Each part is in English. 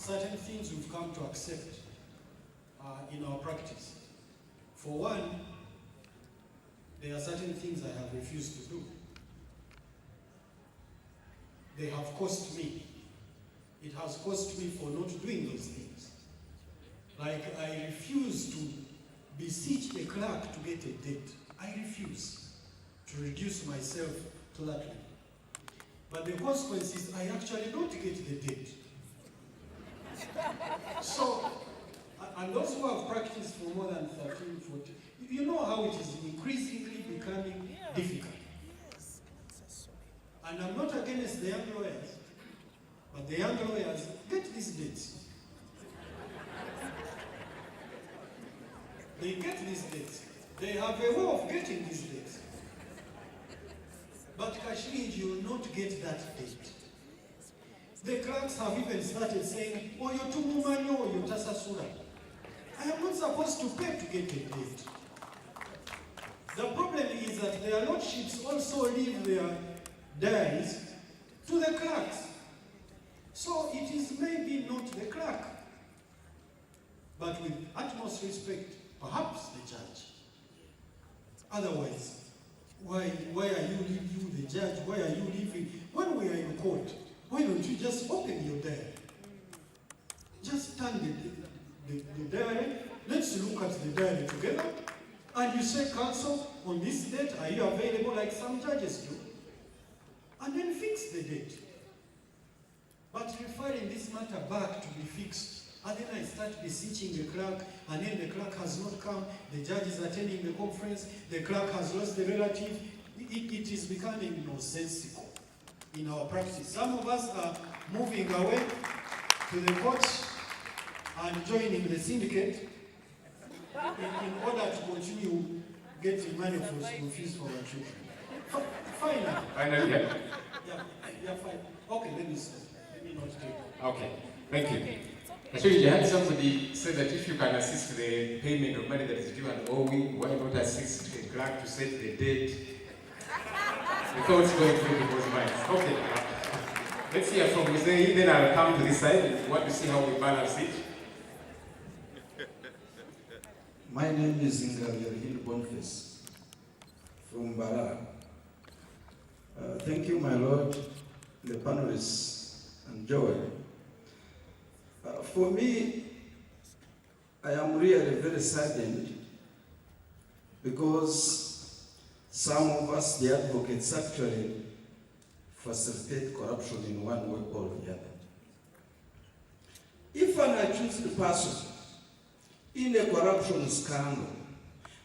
certain things we've come to accept in our practice. For one, there are certain things I have refused to do. They have cost me. It has cost me for not doing those things. Like, I refuse to beseech a clerk to get a date. I refuse to reduce myself to that level. But the consequence is I actually don't get the date. So, and those who have practiced for more than 13, 14, you know how it is increasingly becoming difficult. And I'm not against the young lawyers, but the young lawyers get these dates. They get these dates. They have a way of getting these dates. But Kashmir, you will not get that date. The clerks have even started saying, oh, you're too mumani, or you're tasasura. I am not supposed to pay to get a date. The problem is that their lordships also leave their diaries to the clerks. So it is maybe not the clerk, but with utmost respect, perhaps the judge. Otherwise, why are you the judge? Why are you leaving? When we are in court, why don't you just open your diary? Just turn the diary, let's look at the diary together, and you say, counsel, on this date, are you available like some judges do? And then fix the date. But referring this matter back to be fixed, and then I start beseeching the clerk, and then the clerk has not come, the judge is attending the conference, the clerk has lost the relative. It is becoming nonsensical in our practice. Some of us are moving away to the court and joining the syndicate in order to continue getting money for school fees for our children. Finally. Yeah, fine. Okay, let me not take it. Okay, thank you. So you had somebody say that if you can assist the payment of money that is due and owing, why not assist the clerk to set the date? The thoughts going through people's minds. Okay. Let's hear from Mr. then I'll come to this side if you want to see how we balance it. My name is Birungyi Boniface from Barata. Thank you, my Lord, the panelists, and Joel. For me, I am really very saddened because some of us, the advocates, actually facilitate corruption in one way or the other. If an accused person in a corruption scandal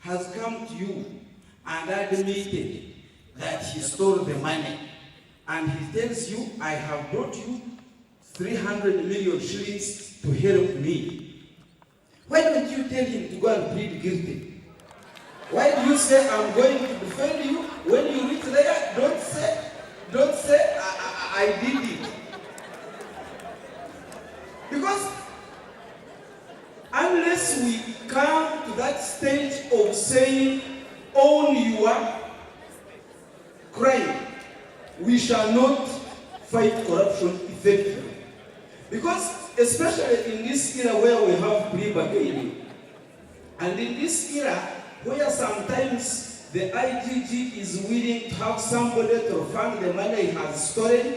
has come to you and admitted that he stole the money, and he tells you, I have brought you 300 million shillings to help me, why don't you tell him to go and plead guilty? Why do you say, I'm going to defend you? When you reach there, don't say I did it. Because unless we come to that stage of saying, own your crime, we shall not fight corruption effectively. Because especially in this era where we have plea bargaining, and in this era where sometimes the IGG is willing to have somebody to refund the money he has stolen,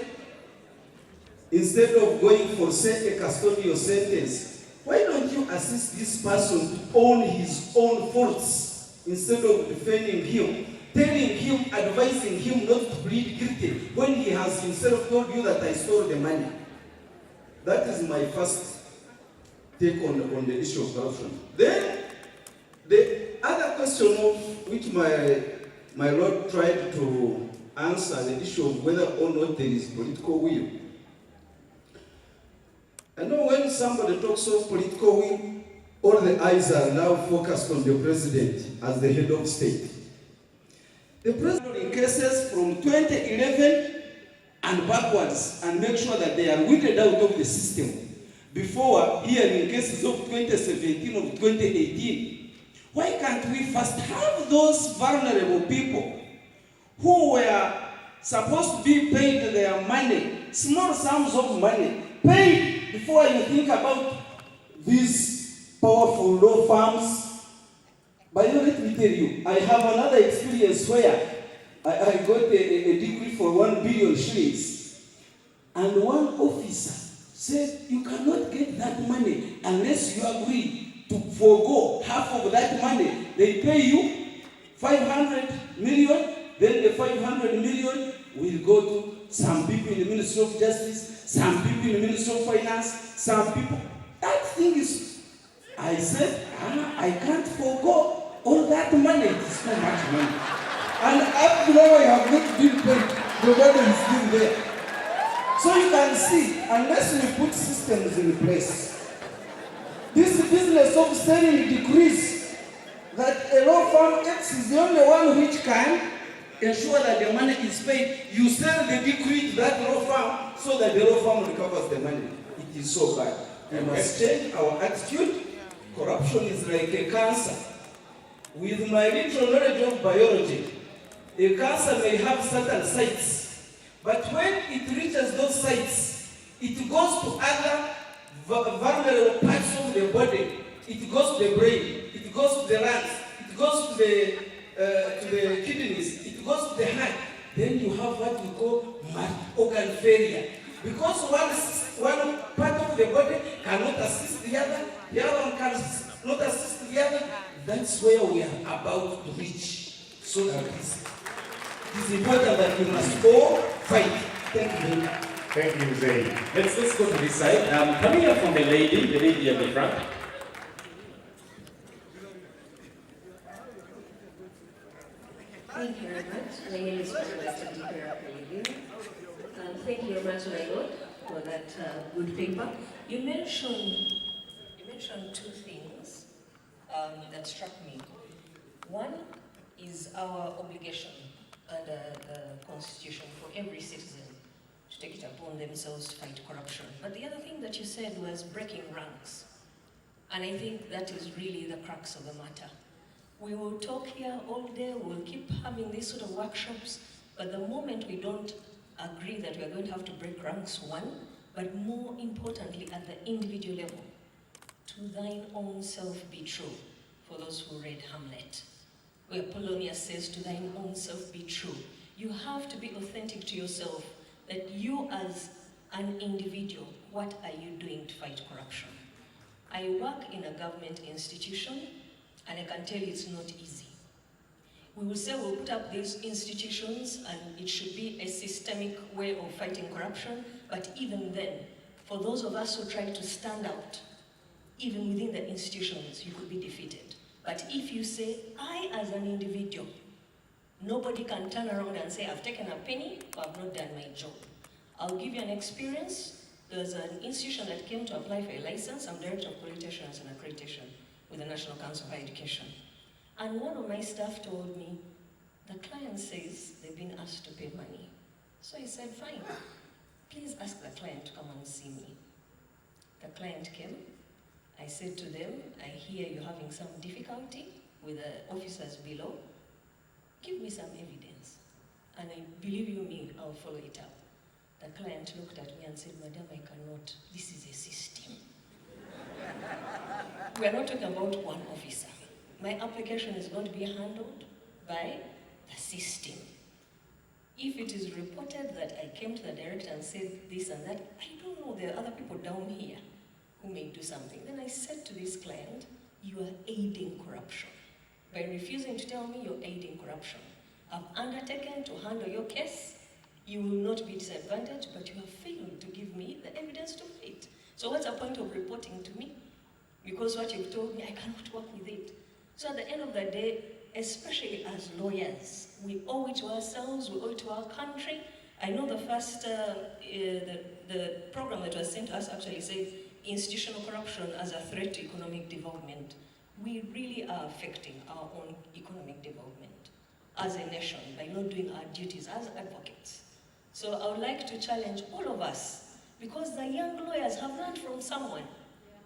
instead of going for, say, a custodial sentence, why don't you assist this person to own his own faults instead of defending him, telling him, advising him not to plead guilty when he has himself told you that I stole the money? That is my first take on the issue of corruption. Then, the other question of which my Lord tried to answer, the issue of whether or not there is political will. I know when somebody talks of political will, all the eyes are now focused on the president as the head of state. The president in cases from 2011 and backwards and make sure that they are weeded out of the system before hearing cases of 2017 or 2018. Why can't we first have those vulnerable people who were supposed to be paid their money, small sums of money, paid before you think about these powerful law firms, but let me tell you, I have another experience where I got a degree for 1 billion shillings, and one officer said, you cannot get that money unless you agree to forego half of that money. They pay you 500 million, then the 500 million will go to some people in the Ministry of Justice, some people in the Ministry of Finance, some people. That thing is, I said, I can't forego all that money. It's too much money. And up to now I have not been paid. The money is still there. So you can see, unless we put systems in place, this business of selling degrees, that a law firm X is the only one which can ensure that the money is paid. You sell the degree to that law firm so that the law firm recovers the money. It is so bad. We must change our attitude. Corruption is like a cancer. With my little knowledge of biology, a cancer may have certain sites. But when it reaches those sites, it goes to other vulnerable parts of the body. It goes to the brain, it goes to the lungs, it goes to the kidneys, it goes to the heart. Then you have what we call organ failure. Because one part of the body cannot assist the other one cannot assist the other. That's where we are about to reach. So that it is important that we must all fight. Thank you very much. Thank you, Zay. Let's go to this side. Coming up from the lady at the front. Thank you very much. My name is Birungyi Barata. Thank you very much, my Lord, for that good paper. You mentioned two things that struck me. One is our obligation under the Constitution for every citizen to take it upon themselves to fight corruption. But the other thing that you said was breaking ranks. And I think that is really the crux of the matter. We will talk here all day, we'll keep having these sort of workshops, but the moment we don't agree that we are going to have to break ranks, one, but more importantly at the individual level, to thine own self be true, for those who read Hamlet, where Polonius says, to thine own self be true. You have to be authentic to yourself, that you as an individual, what are you doing to fight corruption? I work in a government institution, and I can tell you it's not easy. We will say we'll put up these institutions and it should be a systemic way of fighting corruption, but even then, for those of us who try to stand out, even within the institutions, you could be defeated. But if you say, I as an individual, nobody can turn around and say, I've taken a penny, or I've not done my job. I'll give you an experience. There's an institution that came to apply for a license. I'm Director of Quality Assurance and Accreditation with the National Council of Higher Education. And one of my staff told me, the client says they've been asked to pay money. So I said, fine, please ask the client to come and see me. The client came. I said to them, I hear you're having some difficulty with the officers below. Give me some evidence. And I believe you me, I'll follow it up. The client looked at me and said, Madam, I cannot. This is a system. We are not talking about one officer. My application is going to be handled by the system. If it is reported that I came to the director and said this and that, I don't know, there are other people down here who may do something. Then I said to this client, you are aiding corruption. By refusing to tell me you're aiding corruption, I've undertaken to handle your case. You will not be disadvantaged, but you have failed to give me the evidence to fit. So what's the point of reporting to me? Because what you've told me, I cannot work with it. So at the end of the day, especially as lawyers, we owe it to ourselves, we owe it to our country. I know the first, the program that was sent to us actually said institutional corruption as a threat to economic development. We really are affecting our own economic development as a nation by not doing our duties as advocates. So I would like to challenge all of us, because the young lawyers have learned from someone.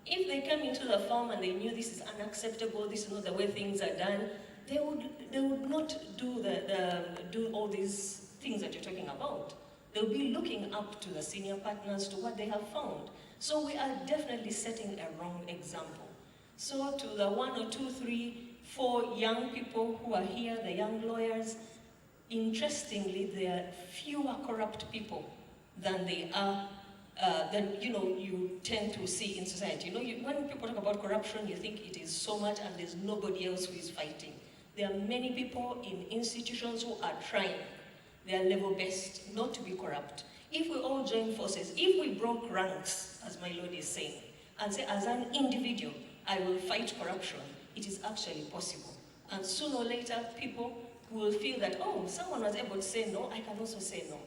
If they came into the firm and they knew this is unacceptable, this is not the way things are done, they would not do all these things that you're talking about. They'll be looking up to the senior partners to what they have found. So we are definitely setting a wrong example. So to the 1 or 2, 3, 4 young people who are here, the young lawyers, interestingly, there are fewer corrupt people than you tend to see in society. When people talk about corruption, you think it is so much and there's nobody else who is fighting. There are many people in institutions who are trying their level best not to be corrupt. If we all join forces, if we broke ranks, as my Lord is saying, and say, as an individual, I will fight corruption, it is actually possible. And sooner or later, people will feel that, oh, someone was able to say no, I can also say no.